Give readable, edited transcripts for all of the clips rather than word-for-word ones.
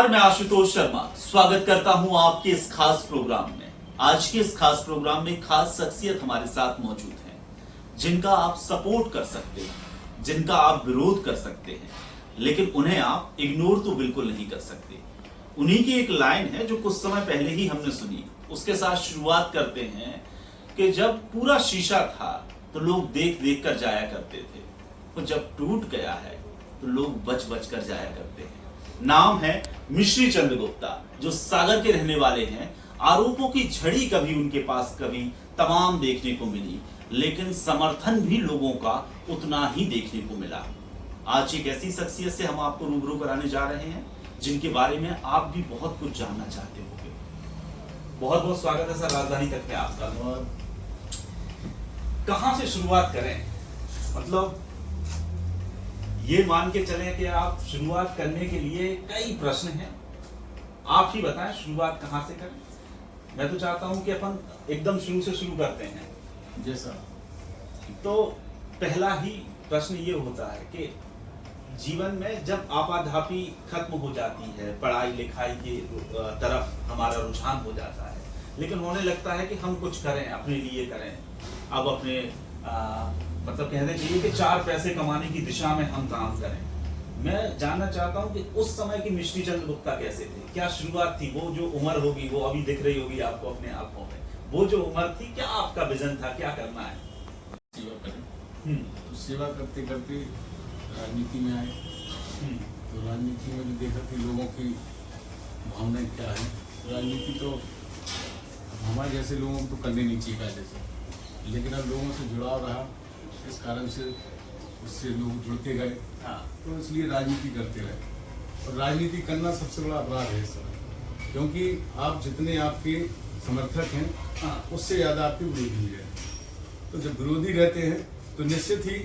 मैं आशुतोष शर्मा स्वागत करता हूं आपके इस खास प्रोग्राम में। आज के इस खास प्रोग्राम में खास शख्सियत हमारे साथ मौजूद है, जिनका आप सपोर्ट कर सकते हैं, जिनका आप विरोध कर सकते हैं, लेकिन उन्हें आप इग्नोर तो बिल्कुल नहीं कर सकते। उन्हीं की एक लाइन है जो कुछ समय पहले ही हमने सुनी। उसके साथ शुरुआत करते हैं कि जब पूरा शीशा था तो लोग देख देख कर जाया करते थे, और जब टूट गया है तो लोग बच बच कर जाया करते हैं। नाम है मिश्री चंद्रगुप्ता, जो सागर के रहने वाले हैं। आरोपों की झड़ी कभी उनके पास कभी तमाम देखने को मिली, लेकिन समर्थन भी लोगों का उतना ही देखने को मिला। आज एक ऐसी शख्सियत से हम आपको रूबरू कराने जा रहे हैं जिनके बारे में आप भी बहुत कुछ जानना चाहते होंगे। बहुत बहुत स्वागत है सर राजधानी तक में आपका। कहां से शुरुआत करें? मतलब ये मान के चलें कि आप शुरुआत करने के लिए कई प्रश्न हैं, आप ही बताएं शुरुआत कहां से करें। मैं तो चाहता हूं कि अपन एकदम शुरू से शुरू करते हैं। जैसा तो पहला ही प्रश्न ये होता है कि जीवन में जब आपाधापी खत्म हो जाती है, पढ़ाई लिखाई की तरफ हमारा रुझान हो जाता है, लेकिन होने लगता है कि हम कुछ करें, अपने लिए करें, अब अपने मतलब कहने चाहिए कि चार पैसे कमाने की दिशा में हम काम करें। मैं जानना चाहता हूं कि उस समय की मिश्री चंद्रगुप्ता कैसे थे, क्या शुरुआत थी? वो जो उम्र होगी वो अभी दिख रही होगी आपको अपने आंखों में, वो जो उम्र थी, क्या आपका विजन था, क्या करना है? सेवा करें। तो सेवा करते करते राजनीति में आए। तो राजनीति में भी देखा कि लोगों की भावनाएं क्या है। राजनीति तो हमारे जैसे लोगों को तो करनी नहीं चाहिए पहले से, लेकिन अब लोगों से जुड़ाव रहा, इस कारण से उससे लोग जुड़ते गए। तो इसलिए राजनीति करते रहे। और राजनीति करना सबसे बड़ा अपराध है इस समय, क्योंकि आप जितने आपके समर्थक हैं उससे ज़्यादा आपके विरोधी हैं। तो जब विरोधी रहते हैं तो निश्चित ही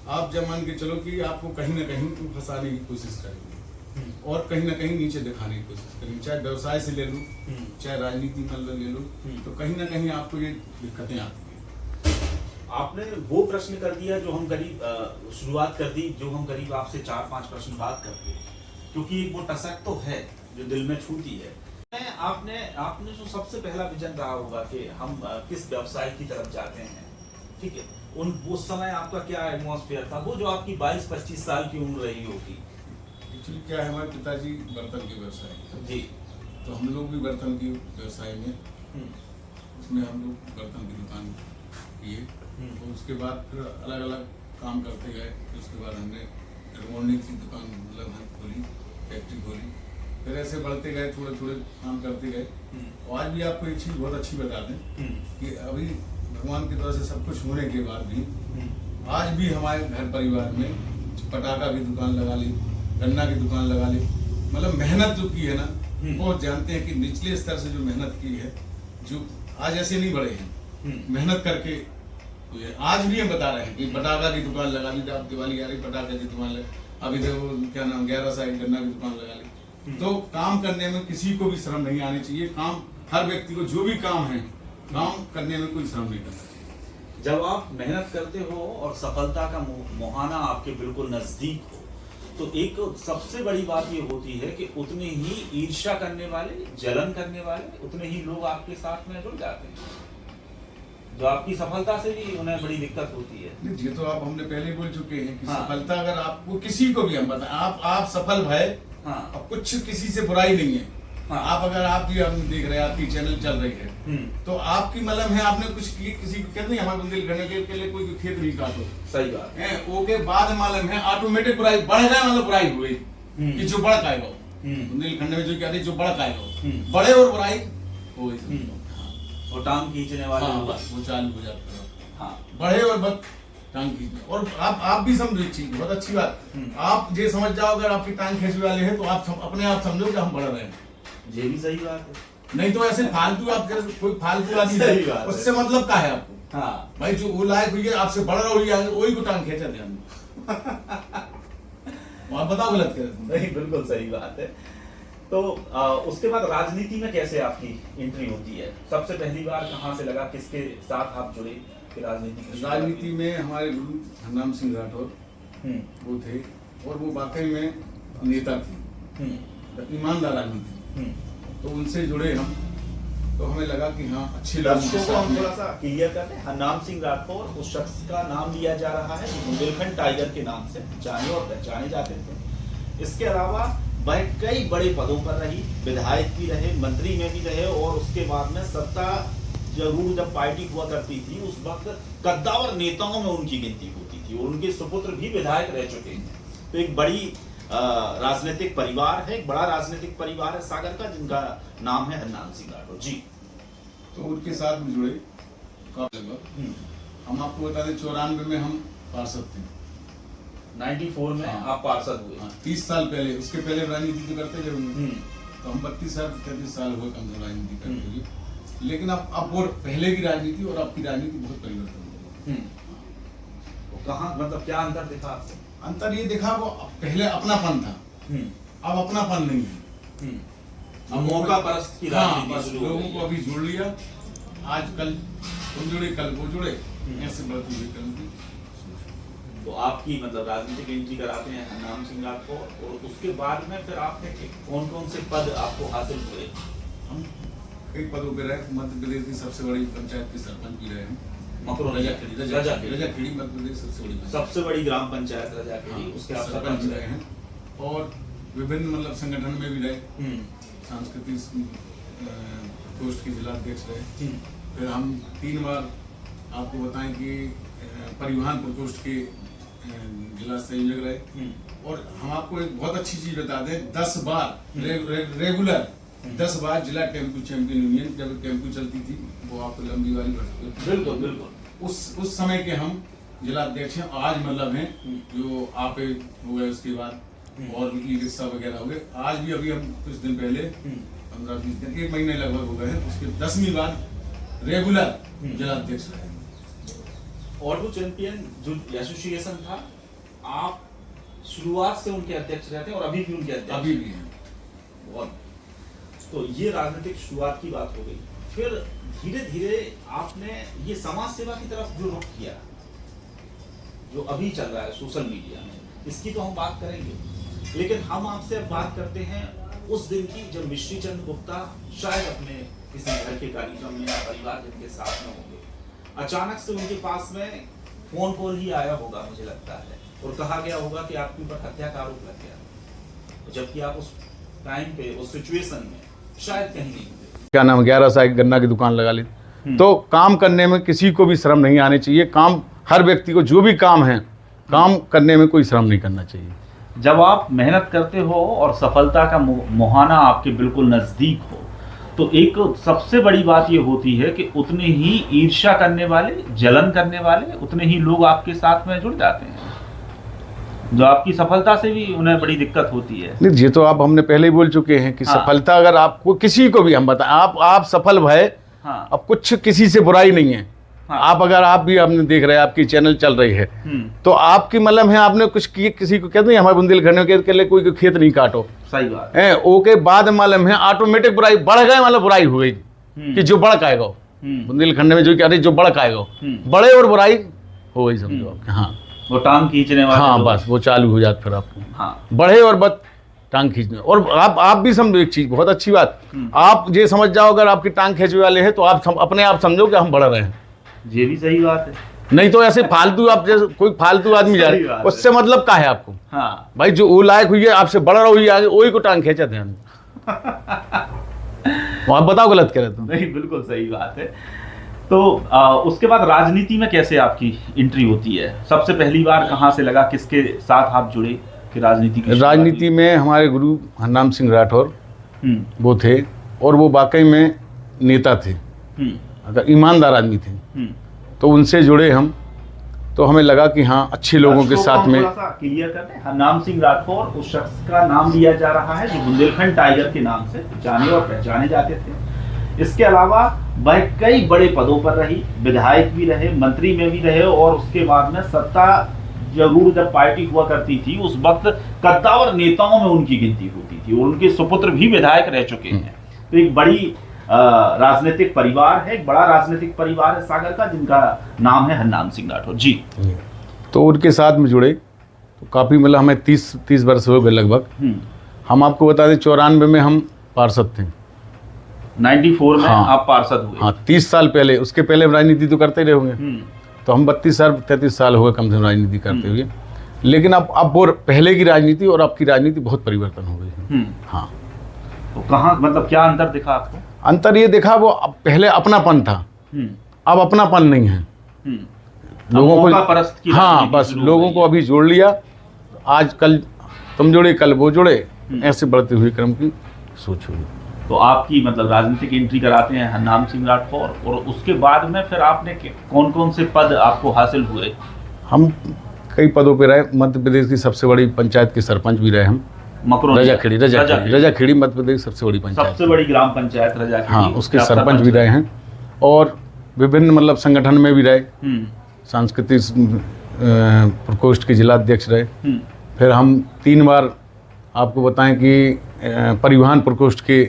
आप जब मान के चलो कि आपको कहीं ना कहीं फंसाने की कोशिश करेंगे और कहीं ना कहीं नीचे दिखाने की कोशिश करेंगे। चाहे व्यवसाय से ले लो, चाहे राजनीति में ले लो, तो कहीं ना कहीं आपको ये दिक्कतें आती हैं। आपने वो प्रश्न कर दिया जो हम करीब शुरुआत कर दी, जो हम करीब आपसे 4-5 प्रश्न बात करते हैं, क्योंकि वो टसक तो है जो दिल में छूती है। आपने जो सबसे पहला विजन रहा होगा कि हम किस व्यवसाय की तरफ जाते हैं, ठीक है? उस समय आपका क्या एटमॉस्फेयर था, वो जो आपकी 22-25 साल की उम्र रही होगी? एक्चुअली क्या है, हमारे पिताजी बर्तन के व्यवसाय जी, तो हम लोग भी बर्तन के व्यवसाय में, उसमें हम लोग बर्तन की दुकान किए। तो उसके बाद फिर अलग अलग काम करते गए। फिर उसके बाद हमने इलेक्ट्रॉनिक की दुकान मतलब खोली, फैक्ट्री खोली। फिर ऐसे बढ़ते गए, थोड़े थोड़े काम करते गए। और आज भी आपको एक चीज़ बहुत अच्छी बता दें कि अभी भगवान की तरफ से सब कुछ होने के बाद भी आज भी हमारे घर परिवार में पटाखा की दुकान लगा ली, गन्ना की दुकान लगा ली। मतलब मेहनत जो की है ना, वो जानते हैं कि निचले स्तर से जो मेहनत की है, जो आज ऐसे नहीं बढ़े हैं, मेहनत करके। तो ये आज भी हम बता रहे हैं कि पटाखा की दुकान लगा ली, आप दिवाली आ रही, पटाखे की दुकान लगा, अभी देखो क्या नाम 11 साइड गन्ना की दुकान लगा ली। तो काम करने में किसी को भी शर्म नहीं आनी चाहिए। काम हर व्यक्ति को जो भी काम है, काम करने में कोई शर्म नहीं करना चाहिए। जब आप मेहनत करते हो और सफलता का मुहाना आपके बिल्कुल नजदीक हो, तो एक सबसे बड़ी बात ये होती है कि उतने ही ईर्ष्या करने वाले, जलन करने वाले, उतने ही लोग आपके साथ में जुड़ जाते हैं, जो आपकी सफलता से भी उन्हें बड़ी दिक्कत होती है। नहीं, ये तो आप हमने पहले बोल चुके हैं कि सफलता अगर आपको किसी को भी हम बताएं, आप सफल भय, अब कुछ किसी से बुराई नहीं है। आप अगर आप भी हम देख रहे हैं, आपकी चैनल चल रही है, तो आपकी मतलब है आपने कुछ किसी को कहते नहीं, हमारे बंदे करने के लिए कोई खेत नहीं काटो। सही बात है। ओके, बाद मालूम है ऑटोमेटिक बुराई बढ़ गया, मतलब बुराई हुई कि जो बड़ा खाएगा, बुंदेलखंड में जो कहते जो बड़ा खाएगा, बड़े और बुराई हो गई, वो टांग खींचने वाले वो चालू हो जाता है। बढ़े और बद टांग खींचने। और आप भी समझो एक चीज, बहुत अच्छी बात, आप ये समझ जाओ अगर आपकी टांग खींचने वाले हैं तो आप अपने आप समझो कि हम बढ़ रहे हैं। ये भी सही बात है। नहीं तो ऐसे फालतू आप कोई फालतू आदमी उससे मतलब क्या है आपको? भाई जो वो लायक हुई है आपसे बढ़ रहा हुई है, वही को टांग खींचा दे हम। आप बताओ गलत कह रहे? नहीं, बिल्कुल सही बात है। तो उसके बाद राजनीति में कैसे आपकी एंट्री होती है? सबसे पहली बार कहाँ से लगा, किसके साथ आप जुड़े राजनीति में? हमारे गुरु हरनाम सिंह राठौर वो थे, और वो वाकई में नेता थे। ईमानदार आदमी थे, तो उनसे जुड़े हम, तो हमें लगा कि हाँ अच्छे लोगों के दर्शकों को साथ हम में। थोड़ा सा क्लियर कर दें, हरनाम सिंह राठौर उस शख्स का नाम लिया जा रहा है जो बुंदेलखंड टाइगर के नाम से जाने और पहचाने जाते थे। इसके अलावा वह कई बड़े पदों पर रही, विधायक भी रहे, मंत्री में भी रहे, और उसके बाद में सत्ता जरूर जब पार्टी हुआ करती थी उस वक्त कद्दावर नेताओं में उनकी गिनती होती थी, और उनके सुपुत्र भी विधायक रह चुके हैं। तो एक बड़ी राजनीतिक परिवार है, एक बड़ा राजनीतिक परिवार है सागर का, जिनका नाम है हरनाम सिंह राठौर जी। तो उनके साथ में जुड़े लगभग, हम आपको बता दें 94 में हम पार्षद थे, 94 में हाँ। आप पार्षद हुए। 30 साल पहले, उसके पहले राजनीति तो करते थे, तो हम 32 साल 33 साल हुए कम से राजनीति करते हुए। लेकिन अब और पहले की राजनीति और अब की राजनीति बहुत परिवर्तन हो गया। तो कहाँ मतलब क्या अंतर दिखा आपको? अंतर ये देखा, वो पहले अपनापन था, अब अपनापन नहीं है। अब मौका परस्त की हाँ, राजनीति बस शुरू हो लोगों गई को है। अभी जोड़ लिया, आज कल तुम जुड़े कल वो जुड़े, ऐसे बढ़ती हुई क्रम की। तो आपकी मतलब राजनीतिक एंट्री कराते हैं हरनाम सिंह राठौर, और उसके बाद में फिर आपने कौन कौन से पद आपको हासिल हुए? हम कई पदों पे रहे, मध्य प्रदेश की सबसे बड़ी पंचायत के सरपंच भी रहे हैं, रजाखेड़ी रजाखेड़ी मध्य प्रदेश सबसे बड़ी पंचायत। सबसे बड़ी ग्राम पंचायत रजाखेड़ी, हाँ, उसके आप सरपंच भी रहे हैं, और विभिन्न मतलब संगठन में भी रहे, सांस्कृतिक प्रकोष्ठ के जिलाध्यक्ष रहे। फिर हम 3 बार आपको बताएं कि परिवहन प्रकोष्ठ के जिला संयोजक रहे। और हम आपको एक बहुत अच्छी चीज बता दें, 10 बार रेगुलर 10 बार जिला टेम्पू चैंपियन यूनियन, जब टेम्पू चलती थी वो आपको लंबी वाली बिल्कुल बिल्कुल उस समय के हम जिला अध्यक्ष हैं। आज मतलब हैं जो आप हो गए, उसके बाद और भी रिक्शा वगैरह हो गए। आज भी अभी हम कुछ दिन पहले 15-20 दिन 1 महीने लगभग हो गए हैं, उसके 10वीं बार रेगुलर जिला अध्यक्ष रहे। ऑटो चैंपियन जो एसोसिएशन था, आप शुरुआत से उनके अध्यक्ष रहते हैं और अभी भी उनके अध्यक्ष अभी भी हैं। और तो ये राजनीतिक शुरुआत की बात हो गई। फिर धीरे धीरे आपने ये समाज सेवा की तरफ जो रुख किया, जो अभी चल रहा है सोशल मीडिया में, इसकी तो हम बात करेंगे, लेकिन हम आपसे अब बात करते हैं उस दिन की जब मिश्री चंद गुप्ता शायद अपने किसी घर के कार्यक्रम में या परिवार जन के साथ में होंगे, अचानक से उनके पास में फोन कॉल ही आया होगा मुझे लगता है, और कहा गया होगा कि आपके ऊपर हत्या का आरोप लग गया, जबकि आप उस टाइम पे उस सिचुएशन में शायद कहीं नहीं थे। क्या नाम 11 साल की गन्ना की दुकान लगा ली। तो काम करने में किसी को भी शर्म नहीं आनी चाहिए। काम हर व्यक्ति को जो भी काम है, काम करने में कोई शर्म नहीं करना चाहिए। जब आप मेहनत करते हो और सफलता का मुहाना आपके बिल्कुल नज़दीक हो, तो एक सबसे बड़ी बात ये होती है कि उतने ही ईर्ष्या करने वाले, जलन करने वाले, उतने ही लोग आपके साथ में जुड़ जाते हैं, जो आपकी सफलता से भी उन्हें बड़ी दिक्कत होती है। नहीं, ये तो आप हमने पहले ही बोल चुके हैं कि हाँ। सफलता अगर आपको किसी को भी हम बताएं, आप सफल भय, हाँ। अब कुछ किसी से बुराई नहीं है। हाँ। आप अगर आप भी आपने देख रहे हैं, आपकी चैनल चल रही है, तो आपकी मतलब है आपने कुछ किसी को कहते हैं हमारे बुंदेलखंड के लिए कोई खेत नहीं काटो, सही बात है ओके, बाद मालूम है ऑटोमेटिक बुराई बढ़ गए, मतलब बुराई हो गई कि जो बढ़ आएगा बुंदेलखंड में, जो अरे जो बढ़ आएगा, बड़े और बुराई हो गई समझो आपके। हाँ, वो टांग खींचने वाले हाँ, लोग। बस वो चालू हो जाता फिर आपको। हाँ। बढ़े और बद टांग खींचने। और आप भी समझो एक चीज बहुत अच्छी बात, आप ये समझ जाओ अगर आपकी टांग खींचने वाले हैं तो आप अपने आप समझो कि हम बढ़ रहे हैं। ये भी सही बात है। नहीं तो ऐसे फालतू, आप जैसे कोई फालतू आदमी जा रहे हैं, उससे मतलब क्या है आपको? हाँ भाई जो वो लायक हुई है आपसे बढ़ रहा हुई आगे, वही को टांग खींचा थे हम। आप बताओ गलत कह रहे तो? नहीं, बिल्कुल सही बात है। तो उसके बाद राजनीति में कैसे आपकी एंट्री होती है? सबसे पहली बार कहाँ से लगा, किसके साथ आप जुड़े कि राजनीति में हमारे गुरु हरनाम सिंह राठौर वो थे, और वो वाकई में नेता थे, अगर ईमानदार आदमी थे, तो उनसे जुड़े हम, तो हमें लगा कि हाँ अच्छे लोगों के साथ में। क्लियर कर दें, हरनाम सिंह राठौर उस शख्स का नाम लिया जा रहा है जो बुंदेलखंड टाइगर के नाम से जाने और पहचाने जाते थे। इसके अलावा वह कई बड़े पदों पर रही, विधायक भी रहे, मंत्री में भी रहे, और उसके बाद में सत्ता जरूर जब पार्टी हुआ करती थी उस वक्त कद्दावर नेताओं में उनकी गिनती होती थी, और उनके सुपुत्र भी विधायक रह चुके हैं। तो एक बड़ी राजनीतिक परिवार है, एक बड़ा राजनीतिक परिवार है सागर का, जिनका नाम है हरनाम सिंह राठौर जी। तो उनके साथ में जुड़े, तो काफ़ी मतलब हमें 30 वर्ष हो गए लगभग। हम आपको बता दें 94 में हम पार्षद थे। 94 में हाँ। आप पार्षद हुए। हाँ 30 साल पहले, उसके पहले हम राजनीति तो करते ही रहे होंगे। तो हम 33 साल हो गए कम से कम राजनीति करते हुए। लेकिन अब वो पहले की राजनीति और अब की राजनीति बहुत परिवर्तन हो गई है। हाँ। तो कहाँ मतलब क्या अंतर दिखा आपको? अंतर ये देखा, वो पहले अपनापन था, अब अपनापन नहीं है। लोगों को परस्त की हाँ राजनीति बस शुरू हो लोगों गई को है। अभी जोड़ लिया। आज कल तुम जुड़े कल वो जुड़े, ऐसे बढ़ते हुए क्रम की सोच हुई। तो आपकी मतलब राजनीतिक एंट्री कराते हैं हरनाम सिंह राठौर, और उसके बाद में फिर आपने कौन कौन से पद आपको हासिल हुए? हम कई पदों पे रहे। मध्य प्रदेश की सबसे बड़ी पंचायत के सरपंच भी रहे हम। रजाखेड़ी मध्य प्रदेश सबसे बड़ी पंचायत, सबसे बड़ी ग्राम पंचायत रजाखेड़ी। हाँ, उसके सरपंच भी रहे हैं। और विभिन्न मतलब संगठन में भी रहे, सांस्कृतिक प्रकोष्ठ के जिलाध्यक्ष रहे। फिर हम 3 बार आपको बताएं कि परिवहन प्रकोष्ठ के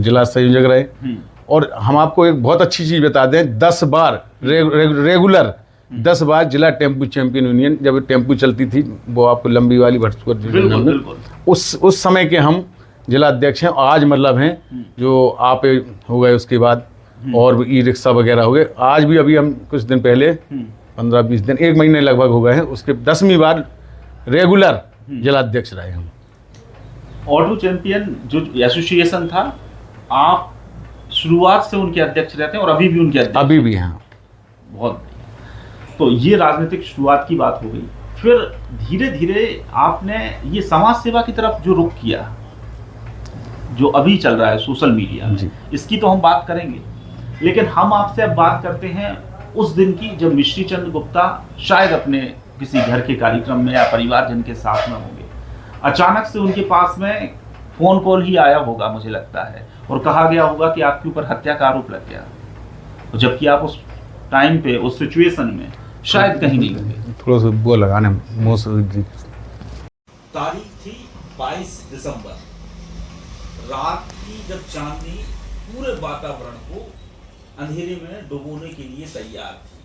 जिला संयोजक रहे। और हम आपको एक बहुत अच्छी चीज़ बता दें, 10 बार रेगुलर 10 बार जिला टेम्पू चैंपियन यूनियन, जब टेम्पू चलती थी वो आपको लंबी वाली भटसुकर, उस समय के हम जिला अध्यक्ष हैं। और आज मतलब हैं जो आप हो गए उसके बाद और ई रिक्शा वगैरह हो गए। आज भी अभी हम कुछ दिन पहले 15-20 दिन 1 महीने लगभग हो गए हैं, उसके 10वीं बार रेगुलर जिला अध्यक्ष रहे हम। ऑटो चैंपियन जो एसोसिएशन था, आप शुरुआत से उनके अध्यक्ष रहते हैं और अभी भी उनके अध्यक्ष? अभी भी हैं। बहुत बढ़िया। तो ये राजनीतिक शुरुआत की बात हो गई। फिर धीरे धीरे आपने ये समाज सेवा की तरफ जो रुख किया, जो अभी चल रहा है सोशल मीडिया में, इसकी तो हम बात करेंगे। लेकिन हम आपसे अब बात करते हैं उस दिन की जब मिश्री चंद गुप्ता शायद अपने किसी घर के कार्यक्रम में या परिवारजन के साथ में होंगे, अचानक से उनके पास में फोन कॉल ही आया होगा मुझे लगता है, और कहा गया होगा कि आपके ऊपर हत्या का आरोप लग गया, तो जबकि आप उस टाइम पे उस सिचुएशन में शायद कहीं नहीं होंगे। थोड़ा सा वो लगाने तारीख थी 22 दिसंबर। रात की जब चांदनी पूरे वातावरण को अंधेरे में डुबोने के लिए तैयार थी,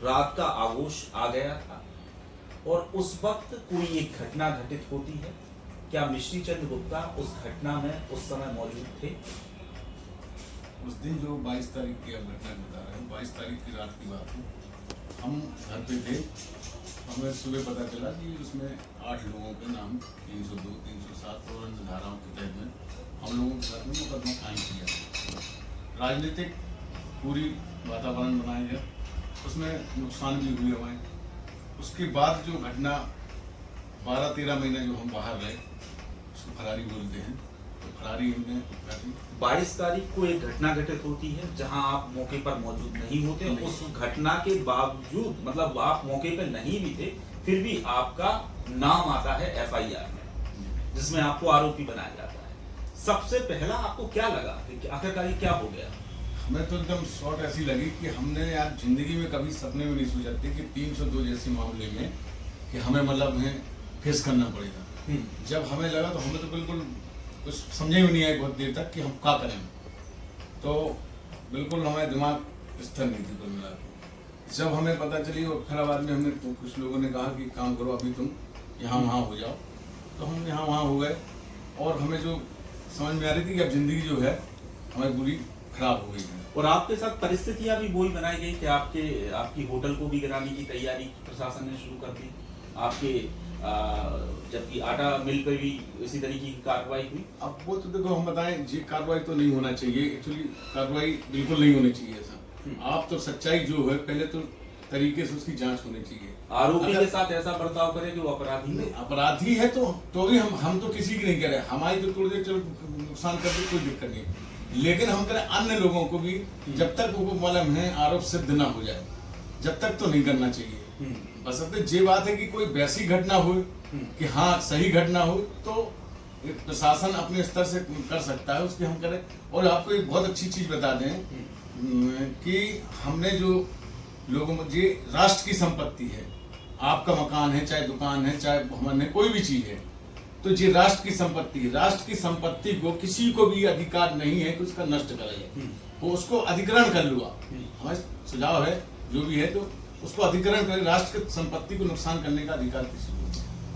रात का आगोश आ गया था, और उस वक्त कोई एक घटना घटित होती है। क्या मिश्री चंद गुप्ता उस घटना में उस समय मौजूद थे? उस दिन जो 22 तारीख की आप घटना बता रहे हैं, 22 तारीख की रात की बात है। हम घर पे थे, हमें सुबह पता चला कि उसमें 8 लोगों के नाम 302, 307 और अन्य धाराओं के तहत में हम लोगों के साथ में मुकदमा कायम किया। राजनीतिक पूरी वातावरण बनाया गया, उसमें नुकसान भी हुए हमें। उसके बाद जो घटना 12-13 महीने जो हम बाहर रहे, उसको फरारी बोलते हैं, तो फरारी हमने 22 तारीख को एक घटना घटित होती है जहां आप मौके पर मौजूद नहीं होते। उस घटना के बावजूद मतलब आप मौके पर नहीं भी थे, फिर भी आपका नाम आता है FIR में, जिसमें आपको आरोपी बनाया जाता है। सबसे पहला आपको क्या लगा कि आखिरकार ये क्या हो गया? हमें तो एकदम शॉर्ट ऐसी लगी कि हमने यार जिंदगी में कभी सपने में नहीं सोचा थे कि 302 जैसे मामले में कि हमें मतलब हमें फेस करना पड़ेगा। जब हमें लगा तो हमें तो बिल्कुल कुछ समझे भी नहीं आया बहुत देर तक कि हम क्या करें। तो बिल्कुल हमारे दिमाग स्थिर नहीं थी कुल मिला के। जब हमें पता चली और फिर बाद में हमने तो कुछ लोगों ने कहा कि काम करो, अभी तुम यहाँ वहाँ हो जाओ, तो हम यहाँ वहाँ हो गए। और हमें जो समझ में आ रही थी कि अब जिंदगी जो है हमें पूरी खराब हो गई है। और आपके साथ परिस्थितियां भी वही बनाई गई कि आपकी होटल को भी गिराने की तैयारी प्रशासन ने शुरू कर दी, आपके जबकि आटा मिल पर भी इसी तरीके की कार्रवाई हुई। अब वो तो देखो हम बताएं, ये कार्रवाई तो नहीं होना चाहिए, एक्चुअली कार्रवाई बिल्कुल नहीं होनी चाहिए ऐसा। आप तो सच्चाई जो है पहले तो तरीके से उसकी जांच होनी चाहिए। आरोपी के साथ ऐसा बर्ताव करें कि वो अपराधी नहीं, अपराधी है तो भी हम तो किसी की नहीं कह रहे, हमारी तो थोड़ी देर चलो नुकसान करते कोई दिक्कत नहीं, लेकिन हम करें अन्य लोगों को भी जब तक वो मालूम है आरोप सिद्ध ना हो जाए जब तक तो नहीं करना चाहिए। बशर्ते ये बात है कि कोई वैसी घटना हो कि हाँ सही घटना हो तो प्रशासन अपने स्तर से कर सकता है, उसकी हम करें। और आपको एक बहुत अच्छी चीज बता दें कि हमने जो लोगों में ये राष्ट्र की संपत्ति है, आपका मकान है चाहे दुकान है चाहे भवन है कोई भी चीज है, तो ये राष्ट्र की संपत्ति है। राष्ट्र की संपत्ति को किसी को भी अधिकार नहीं है कि उसका नष्ट करे, वो उसको अधिग्रहण कर लूँ। हमारा सुझाव है जो भी है तो उसको अधिग्रहण करें, राष्ट्र की संपत्ति को नुकसान करने का अधिकार किसी को।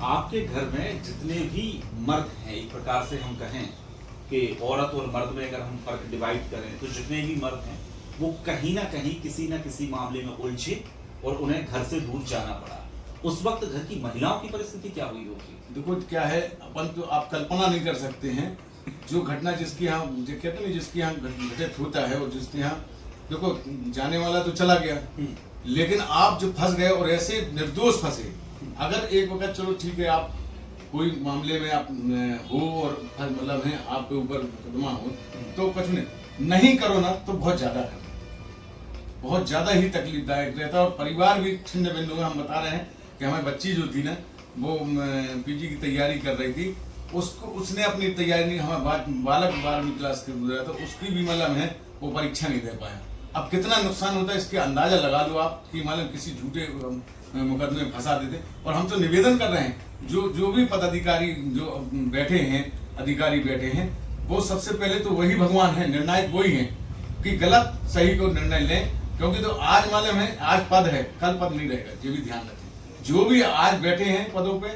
आपके घर में जितने भी मर्द हैं, एक प्रकार से हम कहें कि औरत और मर्द में अगर हम फर्क डिवाइड करें तो जितने भी मर्द हैं वो कहीं ना कहीं किसी ना किसी मामले में उलझे और उन्हें घर से दूर जाना पड़ा। उस वक्त घर की महिलाओं की परिस्थिति क्या हुई होगी? देखो क्या है, अपन तो आप कल्पना नहीं कर सकते हैं जो घटना जिसके यहाँ जो कहते हैं जिसके यहाँ घटित होता है और जिसके यहाँ देखो जाने वाला तो चला गया, लेकिन आप जो फंस गए और ऐसे निर्दोष फंसे। अगर एक वक्त चलो ठीक है आप कोई मामले में आप हो और मतलब है आपके ऊपर मुकदमा हो तो कुछ नहीं करो ना तो बहुत ज्यादा ही तकलीफदायक रहता है और परिवार भी छिन्न भिन्न हुआ। हम बता रहे हैं कि हमारी बच्ची जो थी ना वो पीजी की तैयारी कर रही थी, उसने अपनी तैयारी नहीं, हमारा बालक 12वीं क्लास के गुजरा था, उसकी भी मतलब है वो परीक्षा नहीं दे पाया। अब कितना नुकसान होता है इसके अंदाजा लगा लो आप कि मतलब किसी झूठे मुकदमे में फंसा देते। और हम तो निवेदन कर रहे हैं जो भी पदाधिकारी जो बैठे हैं, अधिकारी बैठे हैं, वो सबसे पहले तो वही भगवान है, निर्णायक वही है कि गलत सही को निर्णय लें, क्योंकि तो आज मालूम है आज पद है कल पद नहीं रहेगा। ये भी ध्यान रखें, जो भी आज बैठे हैं पदों पे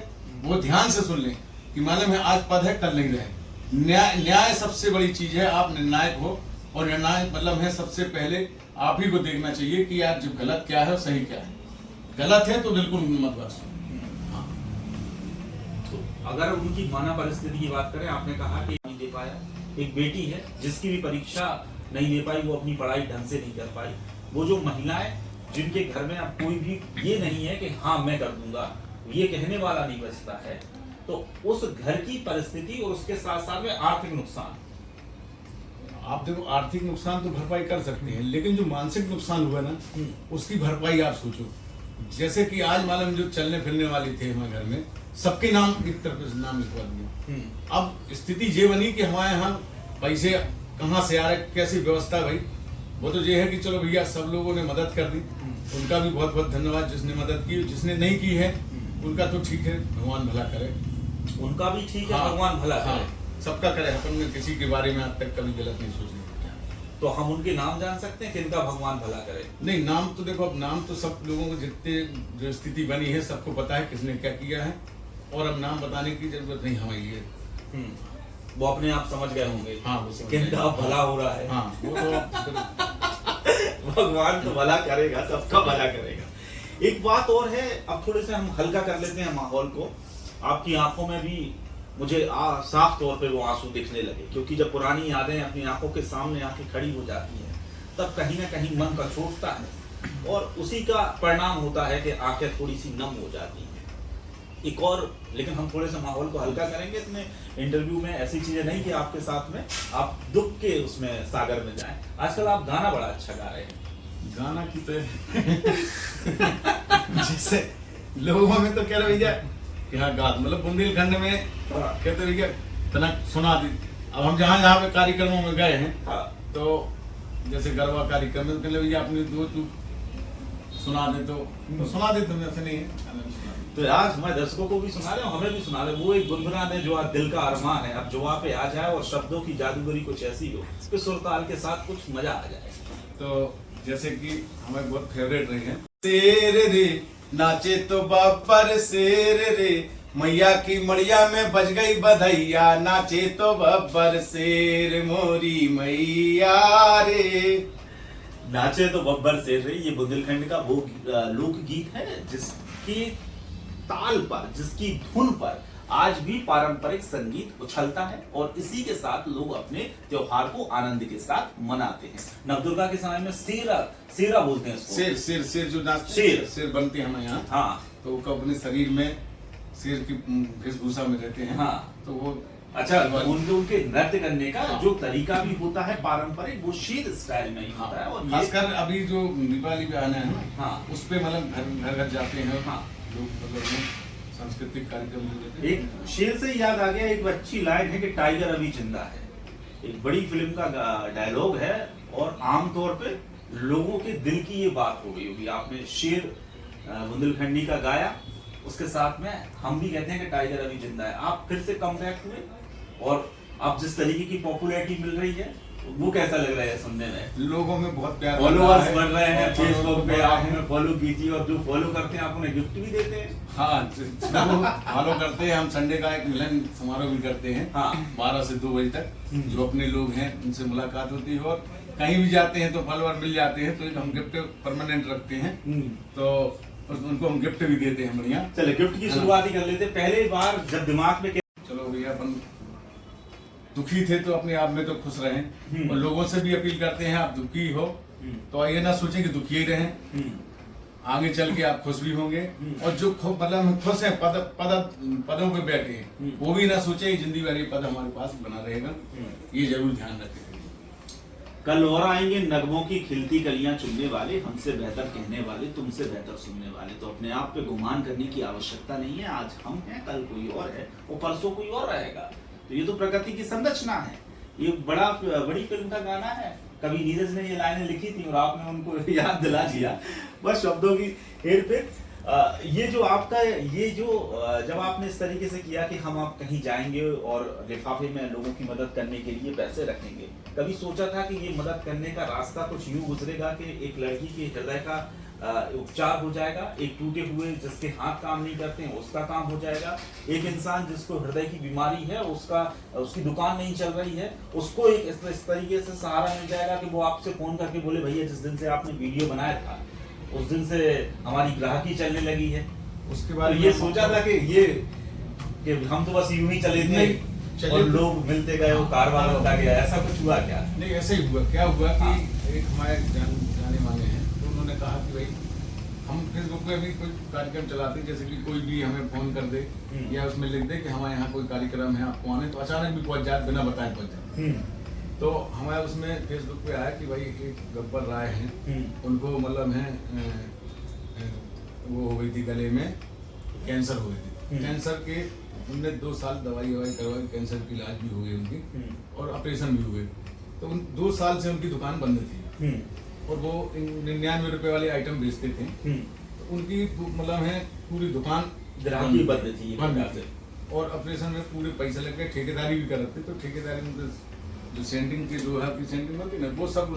वो ध्यान से सुन लें कि मालूम है आज पद है कल नहीं रहे। न्याय सबसे बड़ी चीज है, आप निर्णायक हो और निर्णायक मतलब है सबसे पहले आप ही को देखना चाहिए कि यार जो गलत क्या है और सही क्या है। गलत है तो बिल्कुल मत बरसो। हाँ। तो अगर उनकी माना परिस्थिति की बात करें, आपने कहा कि नहीं दे पाया, एक बेटी है जिसकी भी परीक्षा नहीं दे पाई, वो अपनी पढ़ाई ढंग से नहीं कर पाई। वो जो महिलाएं जिनके घर में अब कोई भी ये नहीं है कि हाँ मैं कर दूंगा, ये कहने वाला नहीं बचता है, तो उस घर की परिस्थिति और उसके साथ साथ में आर्थिक नुकसान। आप देखो आर्थिक नुकसान तो भरपाई कर सकते हैं, लेकिन जो मानसिक नुकसान हुआ ना उसकी भरपाई आप सोचो। जैसे कि आज मालूम जो चलने फिरने वाली थे हमारे घर में सबके नाम एक तरफ से नाम लिखवा दिए। अब स्थिति ये बनी कि हमारे यहाँ पैसे कहाँ से आ रहे, कैसी व्यवस्था भाई, वो तो ये है कि चलो भैया सब लोगों ने मदद कर दी, उनका भी बहुत बहुत धन्यवाद जिसने मदद की। जिसने नहीं की है उनका तो ठीक है, भगवान भला करे, उनका भी ठीक है। हाँ, भगवान भला करे। हाँ, सबका करे। अपन ने किसी के बारे में आज तक कभी गलत नहीं सोचे। तो हम उनके नाम जान सकते हैं कि इनका भगवान भला करे? नहीं, नाम तो देखो, अब नाम तो सब लोगों को जितने जो स्थिति बनी है सबको पता है किसने क्या किया है, और अब नाम बताने की जरूरत नहीं हमारी है। वो अपने आप समझ गए होंगे। हाँ, वो समझ किनका भला हो रहा है। हाँ, वो तो भगवान तो भला करेगा, सबका भला करेगा। एक बात और है, अब थोड़े से हम हल्का कर लेते हैं माहौल को। आपकी आंखों में भी मुझे साफ तौर पे वो आंसू दिखने लगे, क्योंकि जब पुरानी यादें अपनी आंखों के सामने आके खड़ी हो जाती हैं तब कहीं ना कहीं मन का छोड़ता है और उसी का परिणाम होता है कि आंखें थोड़ी सी नम हो जाती हैं। एक और, लेकिन हम थोड़े से माहौल को हल्का करेंगे इतने इंटरव्यू में, ऐसी चीजें नहीं कि आपके साथ में आप दुख के उसमें सागर में जाएं। आजकल आप गाना बड़ा अच्छा गा रहे हैं। गाना की तो जैसे लोगों में तो कह रहे भैया कि हाँ गा, मतलब बुंदेलखंड में कहते भैया तना सुना दी। अब हम जहाँ पे कार्यक्रमों में गए हैं तो जैसे गरबा कार्यक्रम में कहते भैया अपने दो तू सुना दे तो सुना दे, तुम ऐसे नहीं है। तो आज हमारे दर्शकों को भी सुना रहे हो, हमें भी सुना रहे, वो एक गुनगुना दे जो आज दिल का अरमान है, अब जवाब पे आ जाए और शब्दों की जादूगरी कुछ ऐसी हो कि सुरताल के साथ कुछ मजा आ जाए। तो जैसे कि हमें बहुत फेवरेट रही है, शेर रे नाचे तो बब्बर शेर रे, मैया की मड़िया में बज गई बधैया, नाचे तो बब्बर शेर मोरी मैया रे। नाचे तो बब्बर शेर रे, ये बुंदेलखंड का वो लोकगीत है जिसकी ताल पर, जिसकी धुन पर आज भी पारंपरिक संगीत उछलता है और इसी के साथ लोग अपने त्योहार को आनंद के साथ मनाते हैं। नवदुर्गा के समय में सेरा बोलते हैं इसको। शेर जो नाच शेर बनते हैं हमारे यहाँ। हाँ, तो वो अपने शरीर में शेर की वेशभूषा में रहते हैं। हाँ, तो वो अच्छा, उनके नृत्य करने का जो तरीका भी होता है पारंपरिक, वो शेर स्टाइल में ही होता है। और खासकर अभी जो दीपावली पे आना है ना, हाँ, उस पे मतलब घर घर जाते हैं। हाँ, लोग मतलब सांस्कृतिक कार्यक्रम। एक शेर से याद आ गया, एक अच्छी लाइन है कि टाइगर अभी जिंदा है। एक बड़ी फिल्म का डायलॉग है और आमतौर पे लोगों के दिल की ये बात हो गई होगी। आपने शेर बुंदेलखंडी का गाया, उसके साथ में हम भी कहते हैं कि टाइगर अभी जिंदा है। आप फिर से कमबैक हुए और अब जिस तरीके की पॉपुलैरिटी मिल रही है वो कैसा लग रहा है सुनने में? लोगों में बहुत प्यार फॉलोअर्स बढ़ रहे हैं फेसबुक पे, आप हमें फॉलो कीजिए, और जो फॉलो करते हैं आप उन्हें गिफ्ट भी देते हैं। हाँ, जो फॉलो करते हैं, हम संडे का एक मिलन समारोह भी करते हैं। हाँ। 12 से 2 बजे तक जो अपने लोग हैं उनसे मुलाकात होती है, और कहीं भी जाते हैं तो फॉलोअर मिल जाते हैं, तो एक हम गिफ्ट परमानेंट रखते हैं, तो उनको हम गिफ्ट भी देते हैं बढ़िया। चले गिफ्ट की शुरुआत ही कर लेते हैं। पहले बार जब दिमाग में चलो भैया, अपन दुखी थे तो अपने आप में तो खुश रहें, और लोगों से भी अपील करते हैं आप दुखी हो तो ये ना सोचें कि दुखी ही रहें, आगे चल के आप खुश भी होंगे, और जो मतलब खुश हैं पदों पे बैठे हैं वो भी ना सोचे जिंदगी भर ये पद हमारे पास बना रहेगा, ये जरूर ध्यान रखें। कल और आएंगे नगमों की खिलती कलियां चुनने वाले, हमसे बेहतर कहने वाले, तुमसे बेहतर सुनने वाले। तो अपने आप पे गुमान करने की आवश्यकता नहीं है। आज हम हैं, कल कोई और है, और परसों कोई और रहेगा। तो ये तो प्रकृति की संरचना है। ये बड़ी फिल्म का गाना है, कभी नीरज ने ये लाइनें लिखी थी और आपने उनको याद दिला दिया, बस शब्दों की हेरफेर। ये जो आपका जब आपने इस तरीके से किया कि हम आप कहीं जाएंगे और लिफाफे में लोगों की मदद करने के लिए पैसे रखेंगे, कभी सोचा था कि ये मदद करने का रास्ता कुछ यूं गुजरेगा कि एक लड़की के हृदय का उपचार हो जाएगा, एक टूटे हुए जिसके हाथ काम नहीं करते हैं उसका काम हो जाएगा, एक इंसान जिसको हृदय की बीमारी है उसकी दुकान नहीं चल रही है उसको एक इस तरीके से सहारा मिल जाएगा कि वो आपसे फोन करके बोले भैया जिस दिन से आपने वीडियो बनाया था उस दिन से हमारी ग्राहकी चलने लगी है। उसके बाद ये सोचा था कि हम तो बस यूं ही चले थे और लोग मिलते गए, वो कारवां होता गया, ऐसा कुछ हुआ क्या? नहीं, ऐसे ही हुआ। क्या हुआ कि एक हमारे जाने माने हैं, तो उन्होंने कहा कि भाई हम फेसबुक पे भी कोई कार्यक्रम चलाते हैं, जैसे कि कोई भी हमें फोन कर दे या उसमें लिख दे कि हमारे यहाँ कोई कार्यक्रम है आपको आने, तो अचानक भी पहुंच जाए, बिना बताए पहुंच जाए। तो हमारे उसमें फेसबुक पे आया कि भाई एक गब्बर राय हैं, उनको मतलब है वो हो गई थी, गले में कैंसर हो गई थी। कैंसर के उनने 2 साल दवाई करवाई, कैंसर की इलाज भी हो गई उनकी और ऑपरेशन भी हो गए। तो उन 2 साल से उनकी दुकान बंद थी और वो 99 रुपए वाले आइटम बेचते थे। तो उनकी मतलब है पूरी दुकान ग्राहकी बंद थी और ऑपरेशन में पूरे पैसे लग गए। ठेकेदारी भी कर रहे थे, तो ठेकेदारी में जो सेंटिंग की लोहा की सेंटिंग होती ना, वो सब